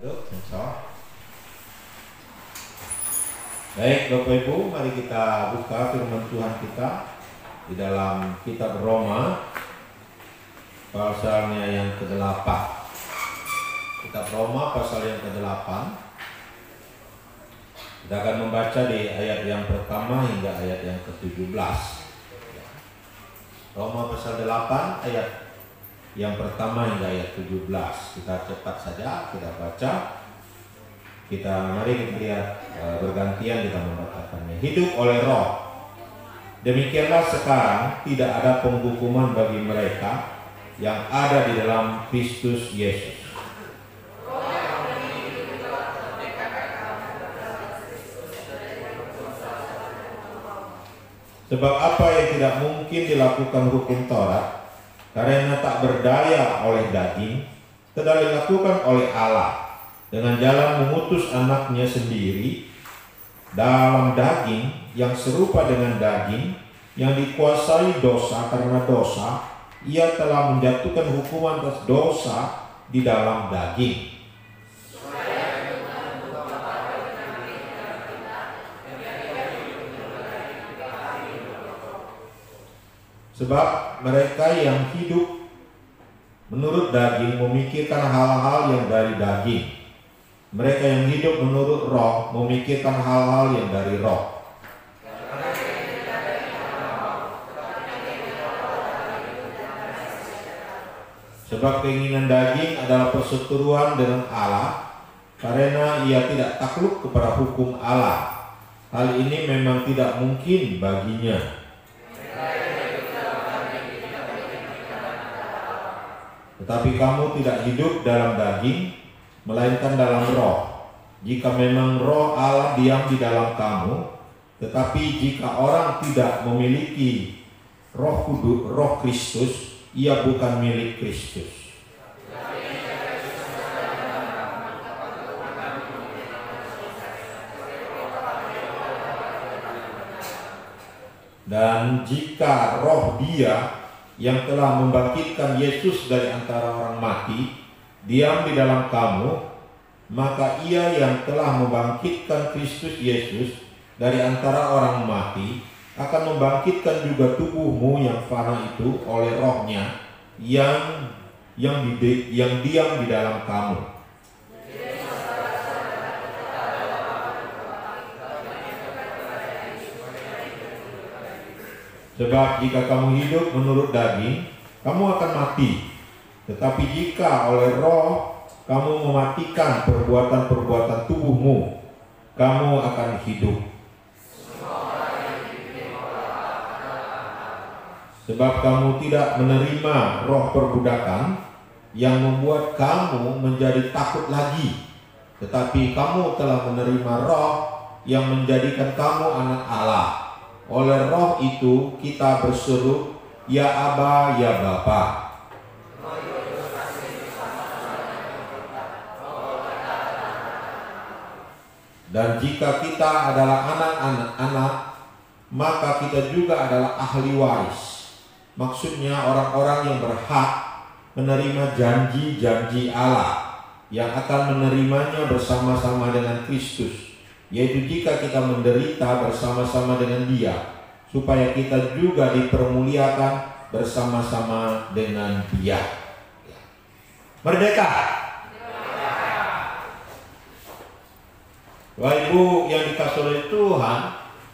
Duduk, sensor. Baik Bapak Ibu, mari kita buka firman Tuhan kita di dalam kitab Roma pasalnya yang ke-8. Kitab Roma pasal yang ke-8. Kita akan membaca di ayat yang pertama hingga ayat yang ke-17. Roma pasal 8 ayat yang pertama hingga ayat 17. Kita cepat saja kita baca. Mari kita lihat bergantian kita membacakannya. Hidup oleh Roh. Demikianlah sekarang tidak ada penghukuman bagi mereka yang ada di dalam Kristus Yesus. Sebab apa yang tidak mungkin dilakukan hukum Taurat, karena tak berdaya oleh daging, tetapi dilakukan oleh Allah dengan jalan mengutus anaknya sendiri dalam daging yang serupa dengan daging yang dikuasai dosa. Karena dosa, ia telah menjatuhkan hukuman atas dosa di dalam daging. Sebab mereka yang hidup menurut daging memikirkan hal-hal yang dari daging. Mereka yang hidup menurut Roh memikirkan hal-hal yang dari Roh. Sebab keinginan daging adalah perseteruan dengan Allah, karena ia tidak takluk kepada hukum Allah. Hal ini memang tidak mungkin baginya. Tetapi kamu tidak hidup dalam daging, melainkan dalam Roh. Jika memang Roh Allah diam di dalam kamu, tetapi jika orang tidak memiliki Roh Kristus, ia bukan milik Kristus. Dan jika Roh Dia yang telah membangkitkan Yesus dari antara orang mati diam di dalam kamu, maka Ia yang telah membangkitkan Kristus Yesus dari antara orang mati akan membangkitkan juga tubuhmu yang fana itu oleh Roh-Nya yang diam di dalam kamu. Sebab jika kamu hidup menurut daging, kamu akan mati. Tetapi jika oleh Roh kamu mematikan perbuatan-perbuatan tubuhmu, kamu akan hidup. Sebab kamu tidak menerima roh perbudakan yang membuat kamu menjadi takut lagi, tetapi kamu telah menerima Roh yang menjadikan kamu anak Allah. Oleh Roh itu kita berseru, ya Aba, ya Bapa. Dan jika kita adalah anak-anak, maka kita juga adalah ahli waris. Maksudnya orang-orang yang berhak menerima janji-janji Allah yang akan menerimanya bersama-sama dengan Kristus. Yaitu jika kita menderita bersama-sama dengan Dia, supaya kita juga dipermuliakan bersama-sama dengan Dia. Merdeka. Bapak Ibu yang dikasihi oleh Tuhan,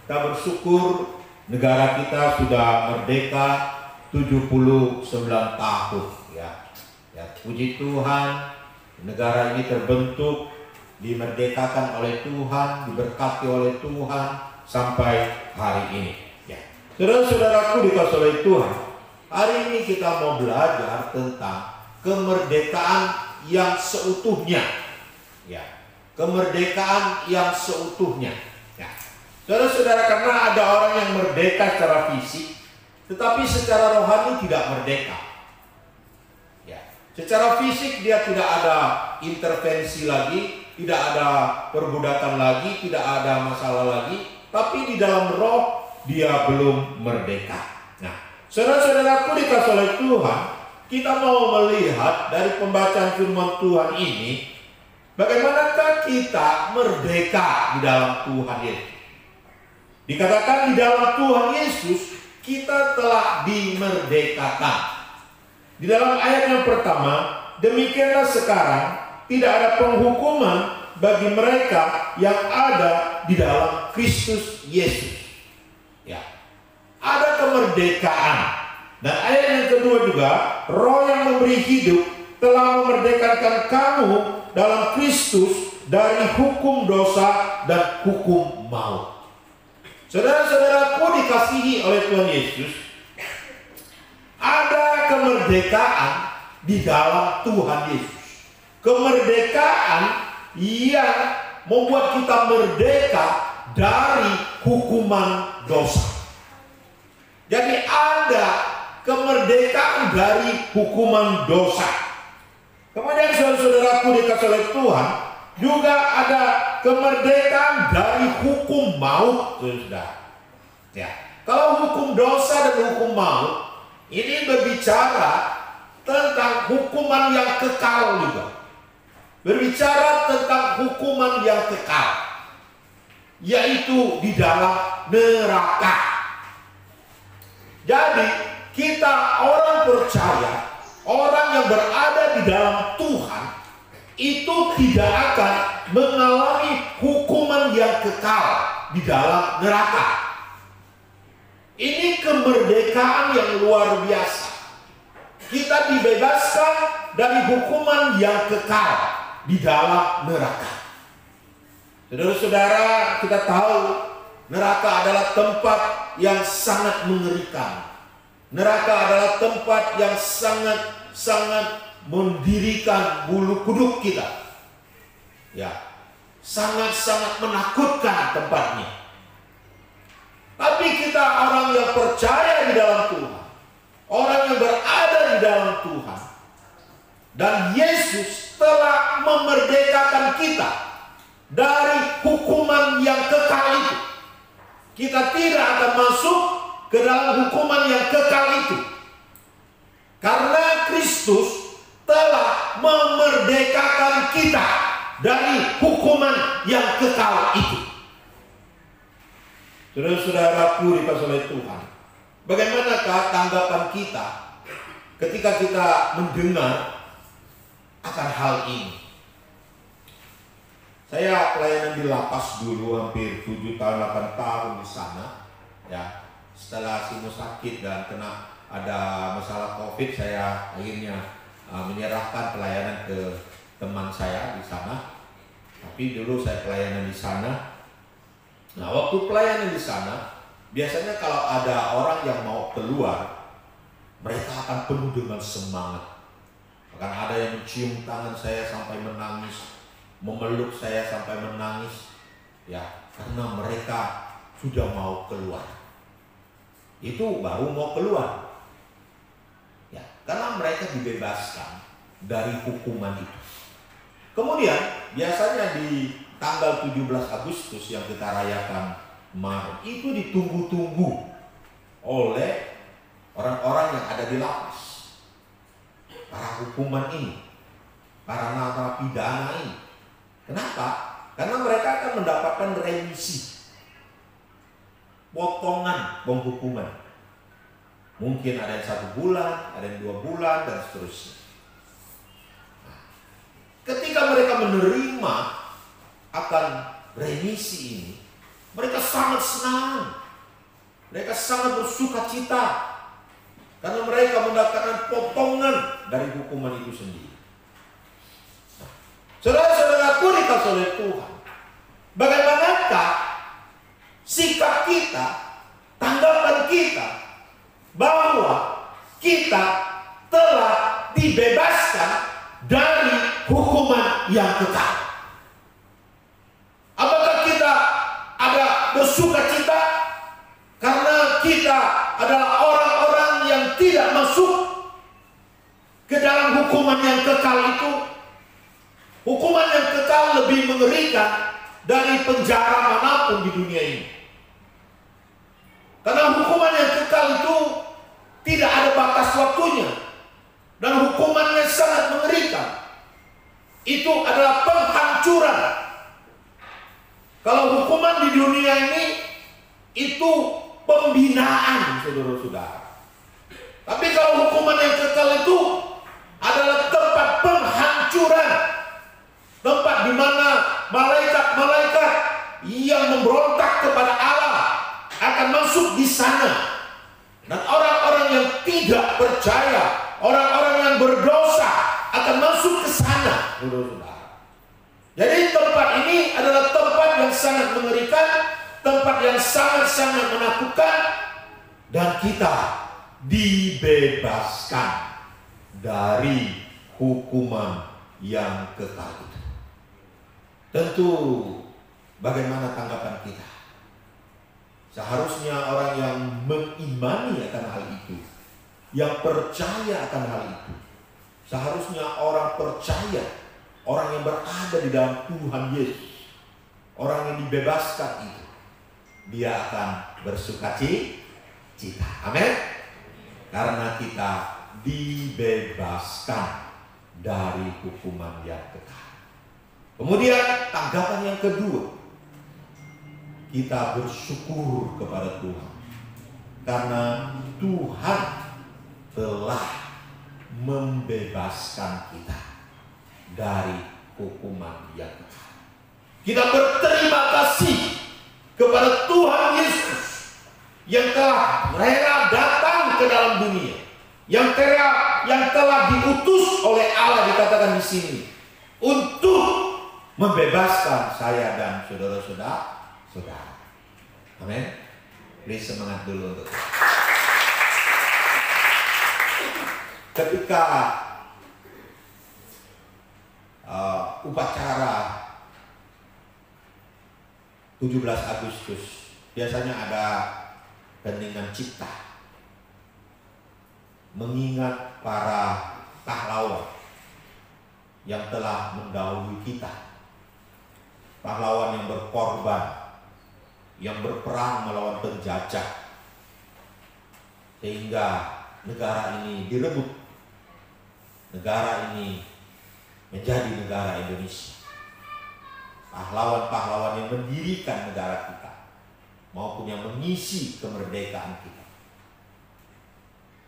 kita bersyukur negara kita sudah merdeka 79 tahun. Ya, puji Tuhan, negara ini terbentuk, dimerdekakan oleh Tuhan, diberkati oleh Tuhan sampai hari ini. Ya. Saudara-saudaraku dikasihi oleh Tuhan, hari ini kita mau belajar tentang kemerdekaan yang seutuhnya. Ya, kemerdekaan yang seutuhnya. Ya. Saudara-saudara, karena ada orang yang merdeka secara fisik, tetapi secara rohani tidak merdeka. Ya. Secara fisik dia tidak ada intervensi lagi, tidak ada perbudakan lagi, tidak ada masalah lagi, tapi di dalam roh dia belum merdeka. Nah, saudara-saudaraku dikasihi oleh Tuhan, kita mau melihat dari pembacaan firman Tuhan ini Bagaimanakah kita merdeka di dalam Tuhan Yesus? Dikatakan di dalam Tuhan Yesus kita telah dimerdekakan. Di dalam ayat yang pertama, demikianlah sekarang tidak ada penghukuman bagi mereka yang ada di dalam Kristus Yesus. Ya, ada kemerdekaan. Dan ayat yang kedua juga, Roh yang memberi hidup telah memerdekakan kamu dalam Kristus dari hukum dosa dan hukum maut. Saudara-saudaraku dikasihi oleh Tuhan Yesus, ada kemerdekaan di dalam Tuhan Yesus. Kemerdekaan yang membuat kita merdeka dari hukuman dosa. Jadi ada kemerdekaan dari hukuman dosa. Kemudian saudara-saudaraku dikasihi oleh Tuhan, juga ada kemerdekaan dari hukum maut, saudara. Ya, kalau hukum dosa dan hukum maut ini berbicara tentang hukuman yang kekal juga. Berbicara tentang hukuman yang kekal, yaitu di dalam neraka. Jadi kita orang percaya, orang yang berada di dalam Tuhan itu tidak akan mengalami hukuman yang kekal di dalam neraka. Ini kemerdekaan yang luar biasa. Kita dibebaskan dari hukuman yang kekal di dalam neraka. Saudara-saudara, kita tahu neraka adalah tempat yang sangat mengerikan. Neraka adalah tempat yang sangat mendirikan bulu kuduk kita. Ya, sangat menakutkan tempatnya. Tapi kita orang yang percaya di dalam Tuhan, orang yang berada di dalam Tuhan, dan Yesus telah memerdekakan kita dari hukuman yang kekal itu. Kita tidak akan masuk ke dalam hukuman yang kekal itu, karena Kristus telah memerdekakan kita dari hukuman yang kekal itu. Saudara-saudaraku dikasihi oleh Tuhan, bagaimanakah tanggapan kita ketika kita mendengar akan hal ini? Saya pelayanan di lapas dulu hampir 7 tahun 8 tahun di sana. Ya, setelah Simo sakit dan kena ada masalah COVID, saya akhirnya menyerahkan pelayanan ke teman saya di sana. Tapi dulu saya pelayanan di sana. Nah, waktu pelayanan di sana, biasanya kalau ada orang yang mau keluar, mereka akan penuh dengan semangat. Bahkan ada yang mencium tangan saya sampai menangis, memeluk saya sampai menangis, ya, karena mereka sudah mau keluar. Itu baru mau keluar. Ya, karena mereka dibebaskan dari hukuman itu. Kemudian biasanya di tanggal 17 Agustus yang kita rayakan kemarin itu ditunggu-tunggu oleh orang-orang yang ada di lapas. Para hukuman ini, para narapidana ini. Kenapa? Karena mereka akan mendapatkan remisi, potongan penghukuman. Mungkin ada yang 1 bulan, ada yang 2 bulan, dan seterusnya. Ketika mereka menerima akan remisi ini, mereka sangat senang. Mereka sangat bersuka cita, karena mereka mendapatkan potongan dari hukuman itu sendiri. Saudara-saudaraku dikasihi oleh Tuhan, bagaimanakah sikap kita, tanggapan kita bahwa kita telah dibebaskan dari hukuman yang kekal? Apakah kita ada bersuka cita karena kita adalah orang-orang yang tidak masuk ke dalam hukuman yang kekal itu? Hukuman yang kekal lebih mengerikan dari penjara manapun di dunia ini. Karena hukuman yang kekal itu tidak ada batas waktunya, dan hukumannya sangat mengerikan. itu adalah penghancuran. Kalau hukuman di dunia ini itu pembinaan, saudara-saudara. Tapi kalau hukuman yang kekal itu adalah tempat penghancuran. Tempat di mana malaikat-malaikat yang memberontak kepada Allah akan masuk di sana. Dan orang-orang yang tidak percaya, orang-orang yang berdosa akan masuk ke sana. Jadi tempat ini adalah tempat yang sangat mengerikan, tempat yang sangat-sangat menakutkan, dan kita dibebaskan dari hukuman yang kekal itu. Tentu bagaimana tanggapan kita? Seharusnya orang yang mengimani akan hal itu, yang percaya akan hal itu, seharusnya orang percaya, orang yang berada di dalam Tuhan Yesus, orang yang dibebaskan itu, dia akan bersukacita. Amin. Karena kita dibebaskan dari hukuman yang kekal. Kemudian tanggapan yang kedua, kita bersyukur kepada Tuhan karena Tuhan telah membebaskan kita dari hukuman yang kekal. Kita berterima kasih kepada Tuhan Yesus yang telah rela datang ke dalam dunia, yang telah diutus oleh Allah, dikatakan di sini, untuk membebaskan saya dan saudara-saudara. Amin. Beri semangat dulu untuk ketika upacara 17 Agustus biasanya ada heningan cipta mengingat para pahlawan yang telah mendahului kita, pahlawan yang berkorban, yang berperang melawan penjajah, sehingga negara ini direbut, negara ini menjadi negara Indonesia. Pahlawan-pahlawan yang mendirikan negara kita maupun yang mengisi kemerdekaan kita.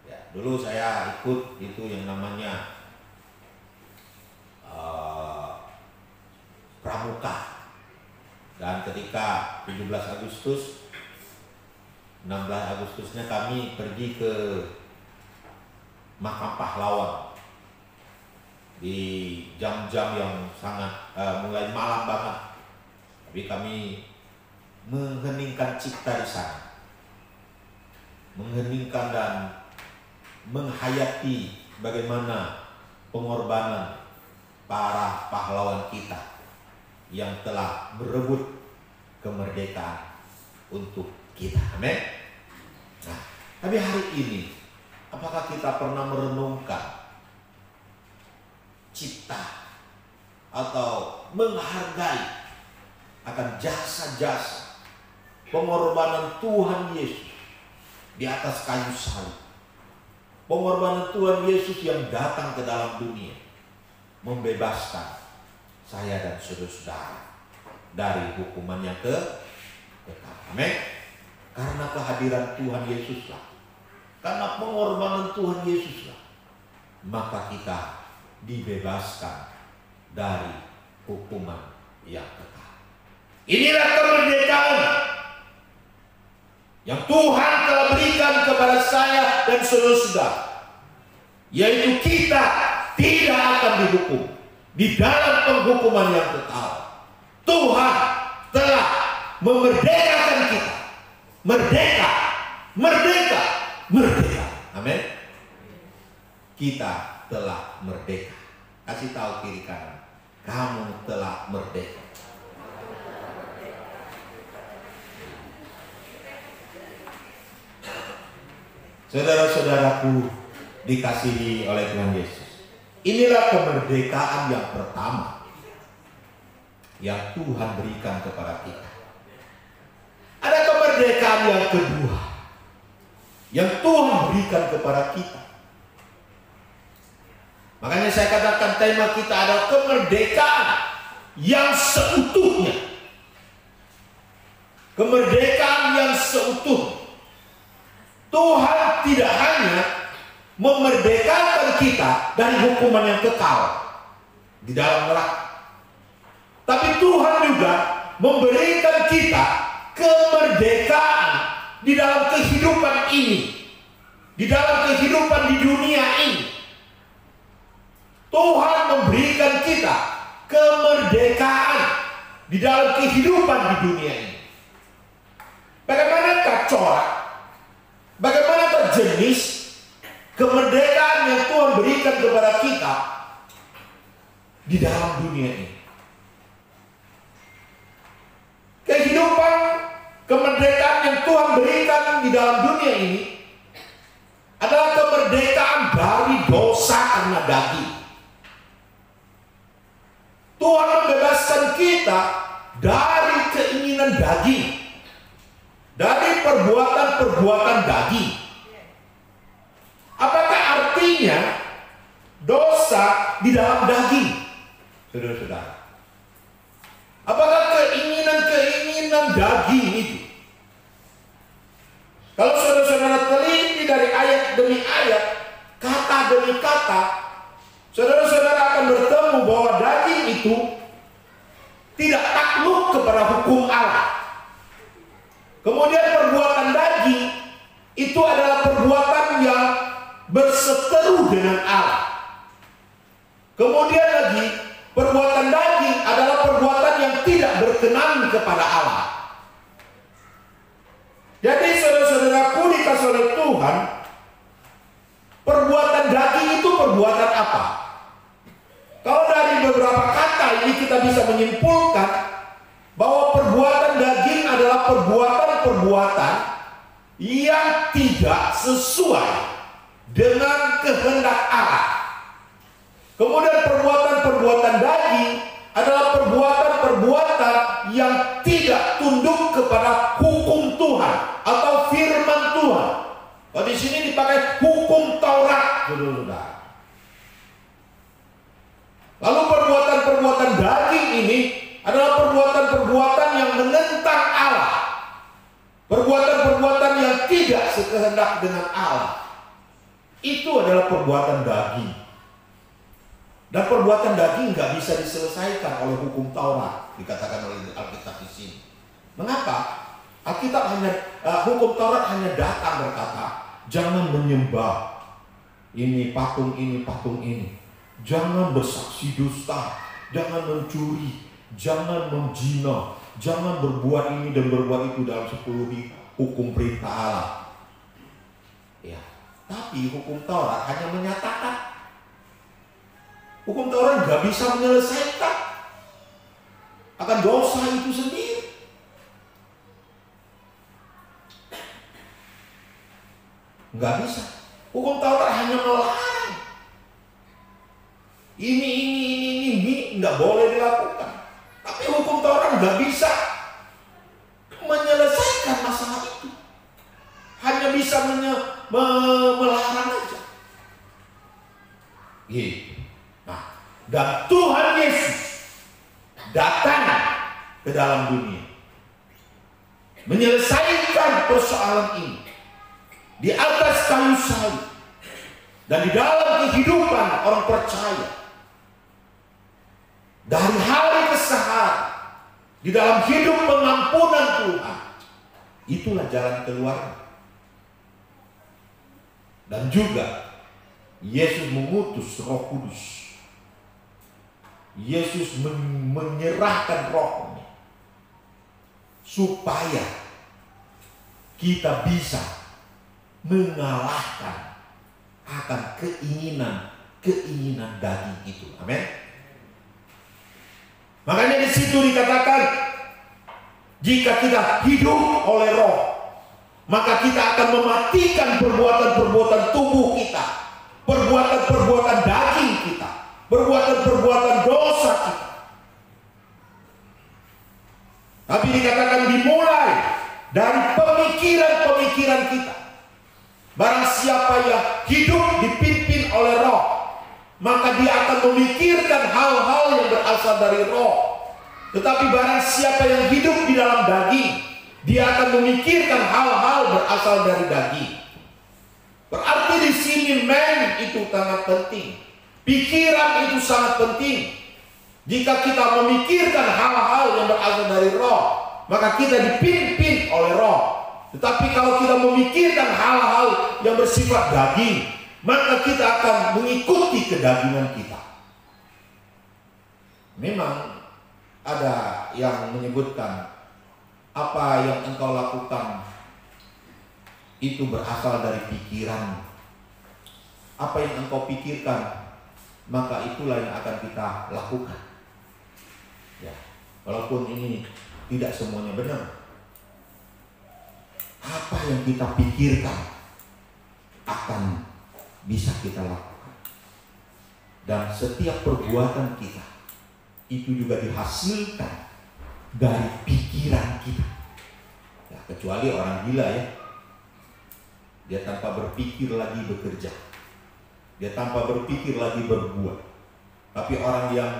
Ya, dulu saya ikut itu yang namanya pramuka. Dan ketika 17 Agustus, 16 Agustusnya kami pergi ke makam pahlawan di jam-jam yang sangat mulai malam banget. Tapi kami mengheningkan cipta di sana, mengheningkan dan menghayati bagaimana pengorbanan para pahlawan kita yang telah berebut kemerdekaan untuk kita. Amin. Nah, tapi hari ini apakah kita pernah merenungkan cipta atau menghargai akan jasa-jasa pengorbanan Tuhan Yesus di atas kayu salib? Pengorbanan Tuhan Yesus yang datang ke dalam dunia membebaskan saya dan saudara-saudara dari hukuman yang kekal. Amin. Karena kehadiran Tuhan Yesuslah, karena pengorbanan Tuhan Yesuslah, maka kita dibebaskan dari hukuman yang kekal. Inilah kemerdekaan yang Tuhan telah berikan kepada saya dan saudara-saudara, yaitu kita tidak akan dihukum di dalam penghukuman yang kekal. Tuhan telah memerdekakan kita. Merdeka, merdeka, merdeka. Amin. Kita telah merdeka. Kasih tahu kiri kanan, kamu telah merdeka. Saudara-saudaraku dikasihi oleh Tuhan Yesus, inilah kemerdekaan yang pertama yang Tuhan berikan kepada kita. Ada kemerdekaan yang kedua yang Tuhan berikan kepada kita, Makanya saya katakan tema kita adalah kemerdekaan yang seutuhnya. Kemerdekaan yang seutuhnya. Tuhan tidak hanya memerdekakan kita dari hukuman yang kekal di dalam neraka, tapi Tuhan juga memberikan kita kemerdekaan di dalam kehidupan ini, di dalam kehidupan di dunia ini. Tuhan memberikan kita kemerdekaan di dalam kehidupan di dunia ini. Bagaimanakah corak, bagaimanakah jenis kemerdekaan yang Tuhan berikan kepada kita di dalam dunia ini? Kehidupan kemerdekaan yang Tuhan berikan di dalam dunia ini adalah kemerdekaan dari dosa karena daging. Tuhan membebaskan kita dari keinginan daging, dari perbuatan-perbuatan daging. Apakah artinya dosa di dalam daging, saudara-saudara? Apakah keinginan-keinginan daging itu? Kalau saudara-saudara teliti dari ayat demi ayat, kata demi kata, saudara-saudara akan bertemu bahwa daging itu tidak takluk kepada hukum Allah. Kemudian perbuatan daging itu adalah perbuatan yang berseteru dengan Allah. Kemudian lagi, perbuatan daging adalah perbuatan yang tidak berkenan kepada Allah. Jadi saudara-saudaraku dikasih oleh Tuhan, perbuatan daging itu perbuatan apa? Kalau dari beberapa kata ini kita bisa menyimpulkan bahwa perbuatan daging adalah perbuatan-perbuatan yang tidak sesuai dengan kehendak Allah. Kemudian perbuatan-perbuatan daging adalah perbuatan-perbuatan yang tidak tunduk kepada hukum Tuhan atau firman Tuhan. Kalau di sini dipakai hukum Taurat, saudara-saudara. Lalu perbuatan-perbuatan daging ini adalah perbuatan-perbuatan yang menentang Allah. Perbuatan-perbuatan yang tidak sekehendak dengan Allah. Itu adalah perbuatan daging. Dan perbuatan daging nggak bisa diselesaikan oleh hukum Taurat, dikatakan oleh Alkitab di sini. Mengapa? Alkitab hukum Taurat hanya datang berkata, jangan menyembah ini patung ini. Jangan bersaksi dusta, jangan mencuri, jangan menzina, jangan berbuat ini dan berbuat itu dalam 10 hukum perintah Allah. Ya, tapi hukum Taurat hanya menyatakan. Hukum Taurat nggak bisa menyelesaikan akan dosa itu sendiri. Nggak bisa. Hukum Taurat hanya melarang. Ini nggak boleh dilakukan. Tapi hukum Taurat nggak bisa menyelesaikan masalah itu. Hanya bisa melarang aja. Gitu. Nah, dan Tuhan Yesus datang ke dalam dunia menyelesaikan persoalan ini di atas kayu salib dan di dalam kehidupan orang percaya. Dari hari ke hari, di dalam hidup pengampunan Tuhan, itulah jalan keluar. Dan juga Yesus mengutus Roh Kudus. Yesus menyerahkan Roh-Nya supaya kita bisa mengalahkan akan keinginan daging itu. Amin. Makanya di situ dikatakan, jika kita hidup oleh Roh, maka kita akan mematikan perbuatan-perbuatan tubuh kita, perbuatan-perbuatan daging kita, perbuatan-perbuatan dosa kita. Tapi dikatakan dimulai dari pemikiran-pemikiran kita. Barang siapa yang hidup dipimpin oleh Roh, maka dia akan memikirkan hal-hal yang berasal dari roh. Tetapi barang siapa yang hidup di dalam daging, dia akan memikirkan hal-hal berasal dari daging. Berarti di sini itu sangat penting. Pikiran itu sangat penting. Jika kita memikirkan hal-hal yang berasal dari roh, maka kita dipimpin oleh roh. Tetapi kalau kita memikirkan hal-hal yang bersifat daging, maka kita akan mengikuti kedagingan kita. Memang ada yang menyebutkan apa yang engkau lakukan itu berasal dari pikiran. Apa yang engkau pikirkan, maka itulah yang akan kita lakukan. Ya, walaupun ini tidak semuanya benar. Apa yang kita pikirkan akan bisa kita lakukan. Dan setiap perbuatan kita itu juga dihasilkan dari pikiran kita. Ya, kecuali orang gila ya. Dia tanpa berpikir lagi bekerja. Dia tanpa berpikir lagi berbuat. Tapi orang yang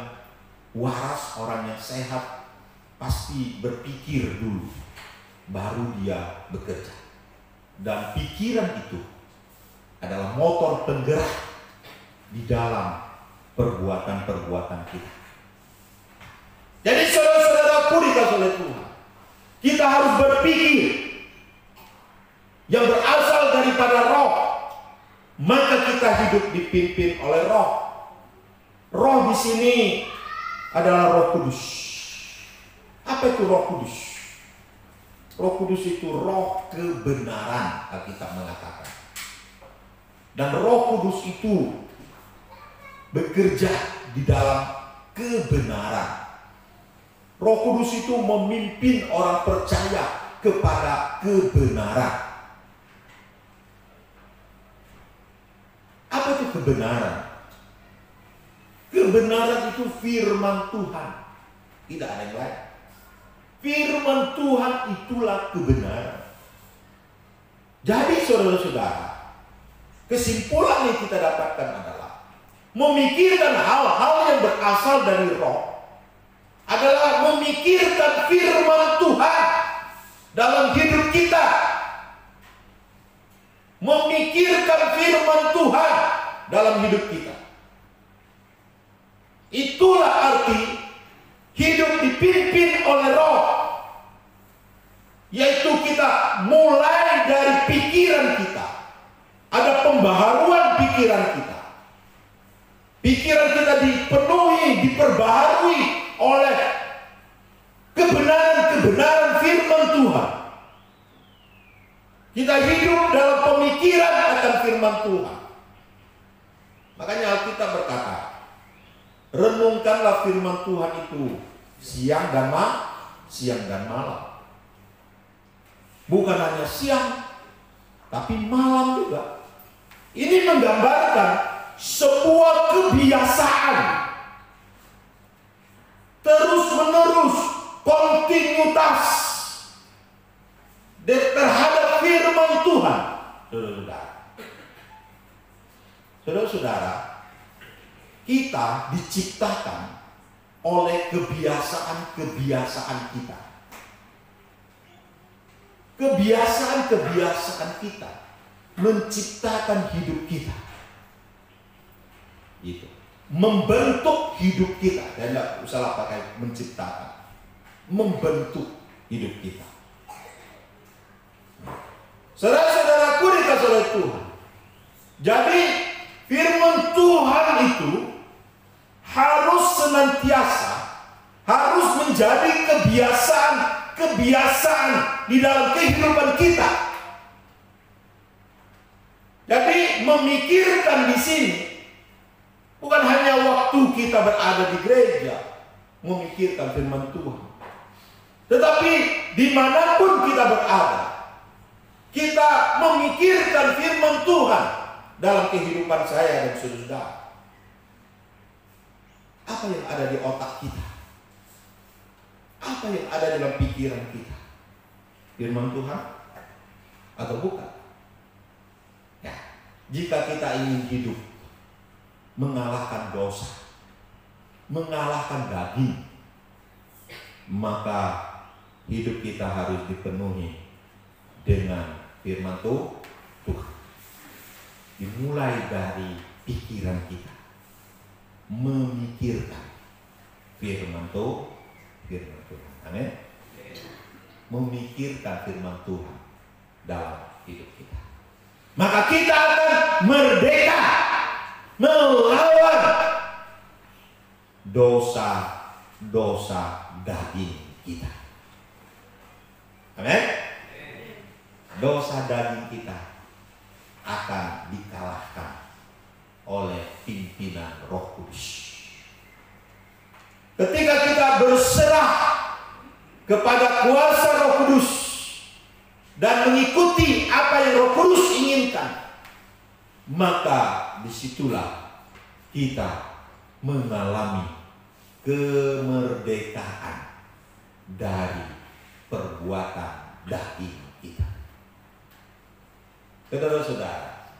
waras, orang yang sehat, pasti berpikir dulu, baru dia bekerja. Dan pikiran itu adalah motor penggerak di dalam perbuatan-perbuatan kita. Jadi saudara-saudaraku dikasih oleh Tuhan, kita harus berpikir yang berasal daripada roh, maka kita hidup dipimpin oleh roh. Roh di sini adalah Roh Kudus. Apa itu Roh Kudus? Roh Kudus itu roh kebenaran, Alkitab mengatakan. Dan Roh Kudus itu bekerja di dalam kebenaran. Roh Kudus itu memimpin orang percaya kepada kebenaran. Apa itu kebenaran? Kebenaran itu firman Tuhan. Tidak ada yang lain. Firman Tuhan itulah kebenaran. Jadi saudara-saudara, kesimpulan yang kita dapatkan adalah memikirkan hal-hal yang berasal dari roh adalah memikirkan firman Tuhan dalam hidup kita. Memikirkan firman Tuhan dalam hidup kita. Itulah arti hidup dipimpin oleh roh. Yaitu kita mulai dari pikiran kita. Ada pembaharuan pikiran kita. Pikiran kita dipenuhi, diperbaharui oleh kebenaran-kebenaran firman Tuhan. Kita hidup dalam pemikiran akan firman Tuhan. Makanya Alkitab berkata, renungkanlah firman Tuhan itu siang dan malam. Bukan hanya siang, tapi malam juga. Ini menggambarkan sebuah kebiasaan terus-menerus, kontinuitas terhadap firman Tuhan. Saudara-saudara, kita diciptakan oleh kebiasaan-kebiasaan kita. Kebiasaan-kebiasaan kita menciptakan hidup kita. Itu membentuk hidup kita. Dan tidak usah pakai menciptakan, membentuk hidup kita. Saudara-saudaraku dikasih oleh Tuhan. Jadi firman Tuhan itu harus senantiasa, harus menjadi kebiasaan di dalam kehidupan kita. Jadi memikirkan di sini bukan hanya waktu kita berada di gereja memikirkan firman Tuhan, tetapi dimanapun kita berada, kita memikirkan firman Tuhan dalam kehidupan saya dan saudara. Apa yang ada di otak kita? Apa yang ada dalam pikiran kita? Firman Tuhan atau bukan? Ya, jika kita ingin hidup mengalahkan dosa, mengalahkan daging, maka hidup kita harus dipenuhi dengan firman Tuhan. Dimulai dari pikiran kita, memikirkan firman Tuhan. Amin. Memikirkan firman Tuhan dalam hidup kita, maka kita akan merdeka melawan dosa-dosa daging kita. Amin. Dosa daging kita akan dikalahkan oleh pimpinan Roh Kudus. Ketika kita berserah kepada kuasa Roh Kudus dan mengikuti apa yang Roh Kudus inginkan, maka disitulah kita mengalami kemerdekaan dari perbuatan daging kita. Saudara-saudara,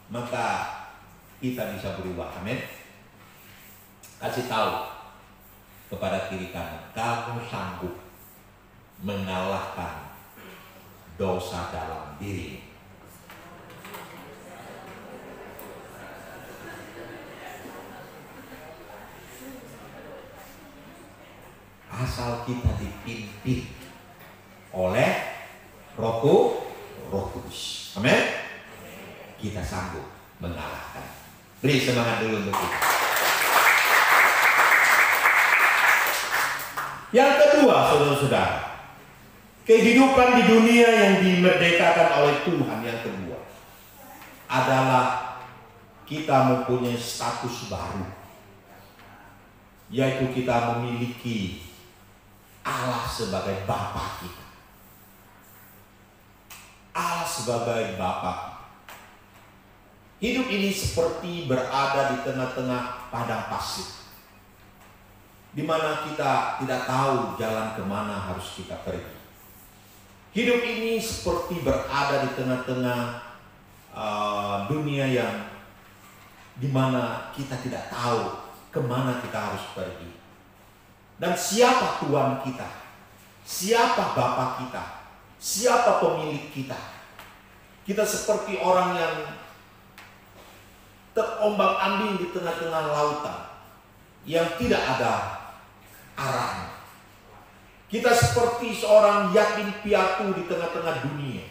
maka kita bisa berubah. Amin. Kasih tahu kepada kiri kanan, kamu sanggup mengalahkan dosa dalam diri. Asal kita dipimpin oleh Roh Kudus. Amin. Kita sanggup mengalahkan. Beri semangat dulu untuk kita. Yang kedua, saudara-saudara, kehidupan di dunia yang dimerdekakan oleh Tuhan yang kedua adalah kita mempunyai status baru, yaitu kita memiliki Allah sebagai Bapa kita. Allah sebagai Bapa. Hidup ini seperti berada di tengah-tengah padang pasir, di mana kita tidak tahu jalan kemana harus kita pergi. Hidup ini seperti berada di tengah-tengah dunia yang di mana kita tidak tahu kemana kita harus pergi. Dan siapa Tuhan kita? Siapa Bapa kita? Siapa pemilik kita? Kita seperti orang yang terombang-ambing di tengah-tengah lautan yang tidak ada arahnya. Kita seperti seorang yatim piatu di tengah-tengah dunia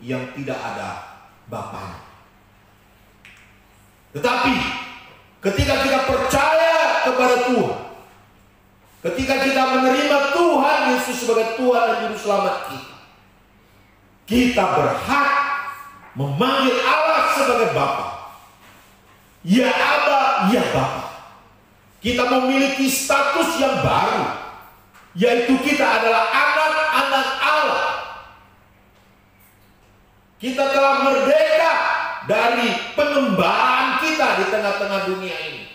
yang tidak ada bapaknya. Tetapi ketika kita percaya kepada Tuhan, ketika kita menerima Tuhan Yesus sebagai Tuhan dan Juru Selamat kita berhak memanggil Allah sebagai Bapa. Ya Aba, ya Bapa. Kita memiliki status yang baru, yaitu kita adalah anak-anak Allah. Kita telah merdeka dari pengembaraan kita di tengah-tengah dunia ini.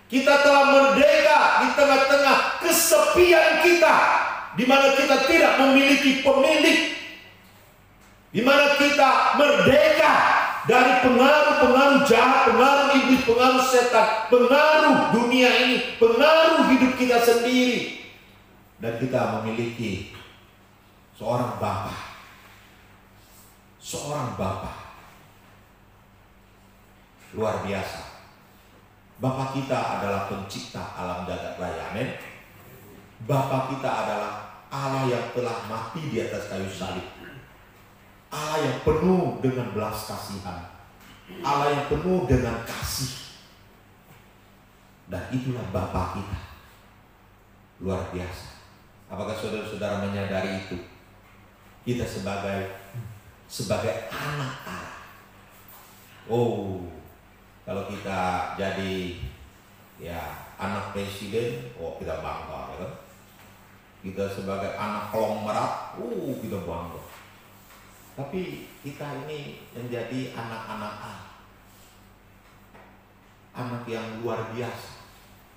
Kita telah merdeka di tengah-tengah kesepian kita, di mana kita tidak memiliki pemilik, di mana kita merdeka dari pengaruh-pengaruh jahat, pengaruh iblis, pengaruh setan, pengaruh dunia ini, pengaruh hidup kita sendiri. Dan kita memiliki seorang Bapa. Seorang Bapa. Luar biasa. Bapa kita adalah pencipta alam jagat raya. Amin. Bapa kita adalah Allah yang telah mati di atas kayu salib. Allah yang penuh dengan belas kasihan, Allah yang penuh dengan kasih. Dan itulah Bapa kita. Luar biasa. Apakah saudara-saudara menyadari itu? Kita sebagai anak Allah. Oh, kalau kita jadi anak presiden, kita bangga, ya kan? Kita sebagai anak konglomerat, kita bangga. Tapi kita ini menjadi anak-anak Allah, anak yang luar biasa,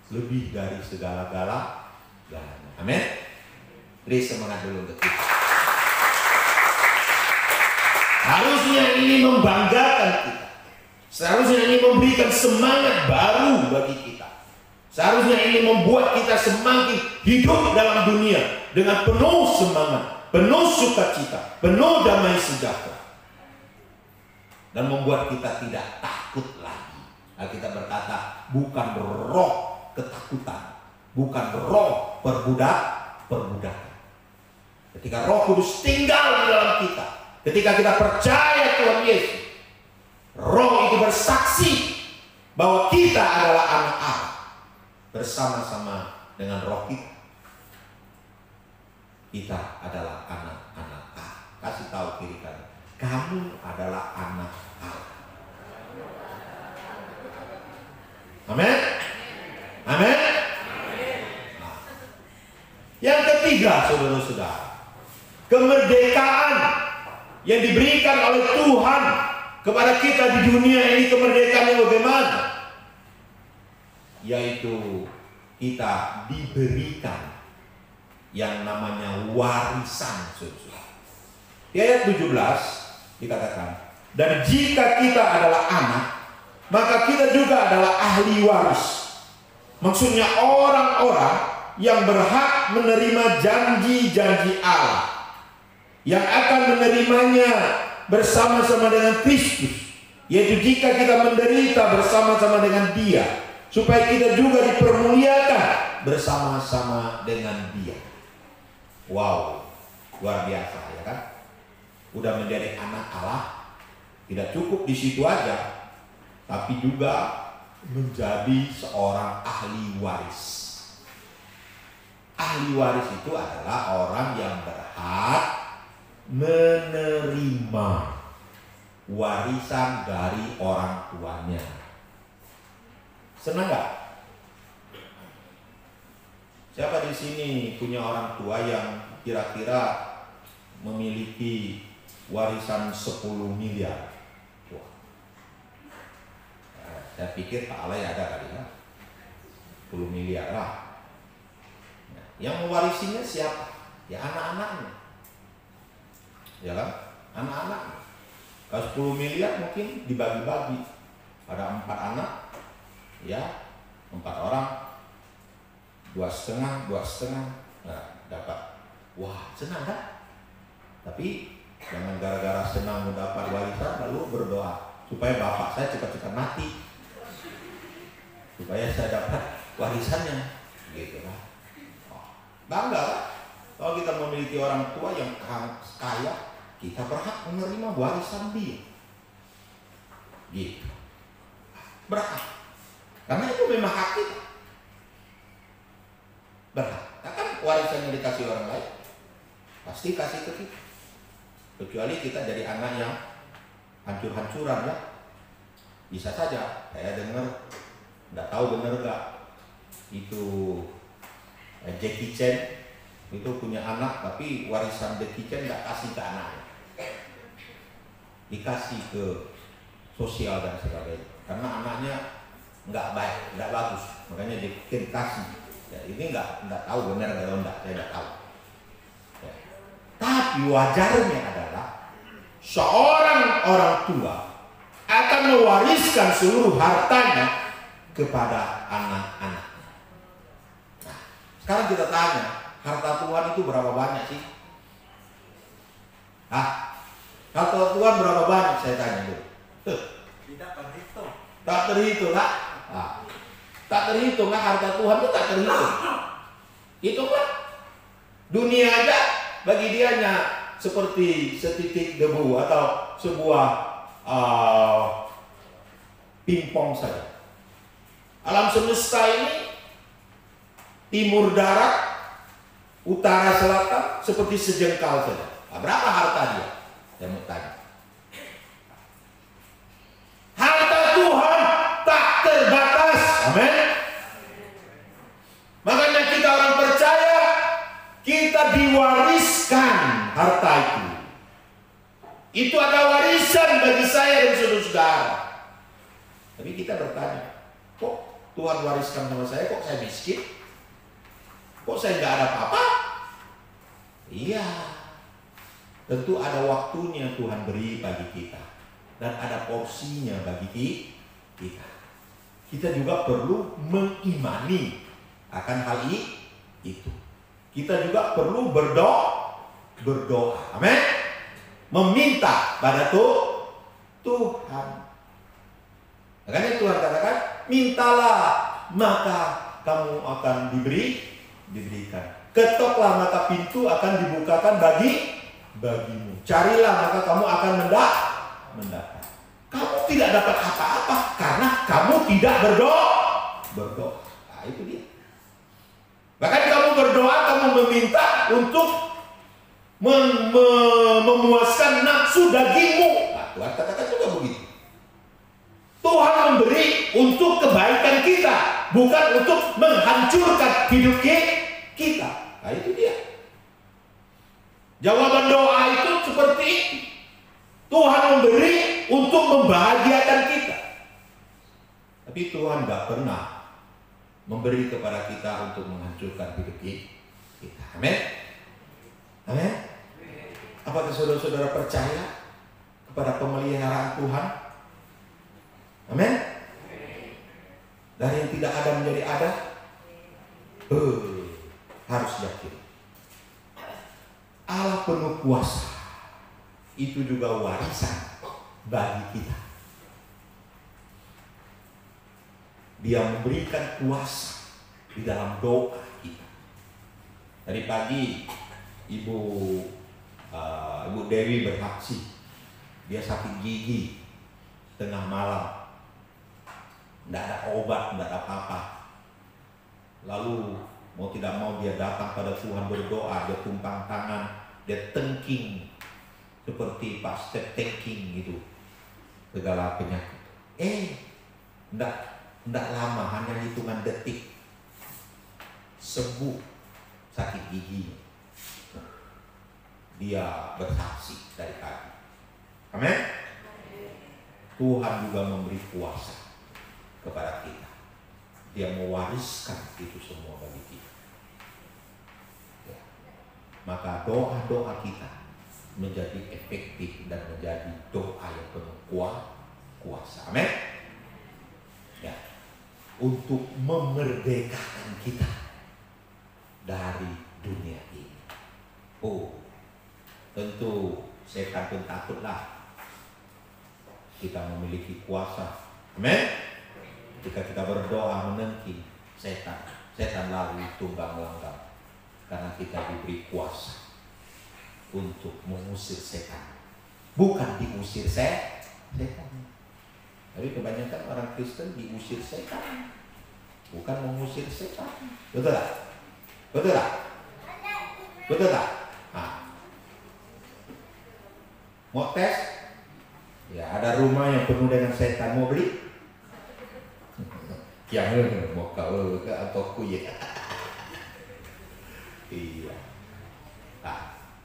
lebih dari segala-galanya. Amin. Beri semangat dulu untuk kita. Harusnya ini membanggakan kita. Seharusnya ini memberikan semangat baru bagi kita. Seharusnya ini membuat kita semakin hidup dalam dunia dengan penuh semangat, penuh sukacita, penuh damai sejahtera. Dan membuat kita tidak takut lagi. Alkitab berkata, bukan roh ketakutan, bukan roh perbudakan. Ketika Roh Kudus tinggal di dalam kita, ketika kita percaya Tuhan Yesus, Roh itu bersaksi bahwa kita adalah anak Allah bersama-sama dengan roh kita. Kita adalah anak-anak Allah. Kasih tahu kiri kanan, kamu adalah anak Allah. Amin. Amin. Nah, yang ketiga, saudara-saudara, kemerdekaan yang diberikan oleh Tuhan kepada kita di dunia ini, kemerdekaan yang bagaimana? Yaitu kita diberikan yang namanya warisan, saudara. Di ayat 17 dikatakan, dan jika kita adalah anak, maka kita juga adalah ahli waris. Maksudnya orang-orang yang berhak menerima janji-janji Allah, yang akan menerimanya bersama-sama dengan Kristus, yaitu jika kita menderita bersama-sama dengan Dia, supaya kita juga dipermuliakan bersama-sama dengan Dia. Wow, luar biasa, ya kan? Udah menjadi anak Allah, tidak cukup di situ aja, tapi juga menjadi seorang ahli waris. Ahli waris itu adalah orang yang berhak menerima warisan dari orang tuanya. Senang gak? Siapa di sini punya orang tua yang kira-kira memiliki warisan 10 miliar? Wah. Saya pikir Pak Alay ada kali ya, 10 miliar lah. Yang mewarisinya siapa? Ya anak-anaknya. Ya kan? Anak-anak. Kalau 10 miliar mungkin dibagi-bagi. Ada 4 anak, ya 4 orang, 2,5, nah, dapat. Wah, senang kan? Tapi jangan gara-gara senang mendapat warisan lalu berdoa supaya bapak saya cepat-cepat mati, supaya saya dapat warisannya, gitu kan? Bangga kan? Kalau kita memiliki orang tua yang kaya, kita berhak menerima warisan dia. Gitu. Berhak. Karena itu memang hak kita. Berhak. Nah, kan warisan yang dikasih orang lain, pasti kasih ke kita. Kecuali kita jadi anak yang hancur-hancuran ya. Bisa saja. Saya dengar, nggak tahu benar nggak, itu Jackie Chan itu punya anak, tapi warisan Jackie Chan nggak kasih ke anaknya, dikasih ke sosial dan sebagainya, karena anaknya nggak baik, nggak bagus, makanya dikasih. Ya, ini nggak tahu benar atau enggak, saya nggak tahu. Ya. Tapi wajarnya adalah seorang orang tua akan mewariskan seluruh hartanya kepada anak-anak. Nah, sekarang kita tanya, harta Tuhan itu berapa banyak sih? Harta Tuhan berapa banyak? Saya tanya dulu. Tidak terhitung. Tak terhitung lah. Tak terhitung lah, harta Tuhan itu tak terhitung. Itu kan dunia aja bagi dianya seperti setitik debu atau sebuah pingpong saja. Alam semesta ini, timur darat, utara selatan, seperti sejengkal saja. Nah, berapa harta dia? Saya mau tanya. Harta Tuhan tak terbatas. Amin. Makanya kita orang percaya, kita diwariskan harta itu. Itu ada warisan bagi saya dan saudara-saudara. Tapi kita bertanya, kok Tuhan wariskan sama saya, kok saya miskin? Kok saya nggak ada apa-apa? Iya, tentu ada waktunya Tuhan beri bagi kita. dan ada porsinya bagi kita. Kita juga perlu mengimani akan hal itu. Kita juga perlu berdoa. Amin. Meminta pada Tuhan. Makanya Tuhan katakan, mintalah maka kamu akan diberikan. Ketoklah maka pintu akan dibukakan bagimu. Carilah maka kamu akan mendapat. Kamu tidak dapat apa-apa karena kamu tidak berdoa. Nah, itu dia. Bahkan kamu berdoa, kamu meminta untuk memuaskan nafsu dagingmu. Nah, Tuhan katakan juga begitu. Tuhan memberi untuk kebaikan kita, bukan untuk menghancurkan hidup kita. Nah, itu dia. Jawaban doa itu seperti itu. Tuhan memberi untuk membahagiakan kita. Tapi Tuhan tidak pernah memberi kepada kita untuk menghancurkan hidup kita. Amin. Amin. Apakah saudara-saudara percaya kepada pemeliharaan Tuhan? Amin. Dari yang tidak ada menjadi ada. Harus yakin. Allah penuh kuasa. Itu juga warisan bagi kita. Dia memberikan kuasa di dalam doa kita. Tadi pagi Ibu Dewi bersaksi, dia sakit gigi tengah malam, tidak ada obat, tidak ada apa-apa. Lalu mau tidak mau dia datang pada Tuhan berdoa, dia tumpang tangan, dia tengking seperti Pak Step tengking gitu segala penyakit. Tidak lama, hanya hitungan detik sembuh sakit gigi. Dia bersaksi dari tadi. Amin. Tuhan juga memberi kuasa kepada kita. Dia mewariskan itu semua bagi kita. Ya. Maka doa-doa kita menjadi efektif dan menjadi doa yang penuh kuasa. Amin. Ya. Untuk memerdekakan kita dari dunia ini. Tentu setan pun takutlah kita memiliki kuasa. Amin. Jika kita berdoa menengking setan lalu tunggang langgang, karena kita diberi kuasa untuk mengusir setan, bukan diusir setan. Tapi kebanyakan orang Kristen diusir setan, bukan mengusir setan. Betul tak? Betul tak? Betul tak? Mau tes? Ya, ada rumah yang penuh dengan setan, mau beli? Yang mau kau ke atau kuya? Iya.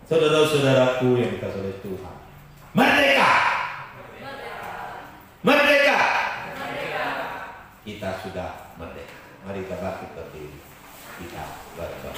Saudara-saudaraku yang dikasihi oleh Tuhan, merdeka! Merdeka! Kita sudah merdeka. Mari kita bangkit berdiri. Kita berdoa.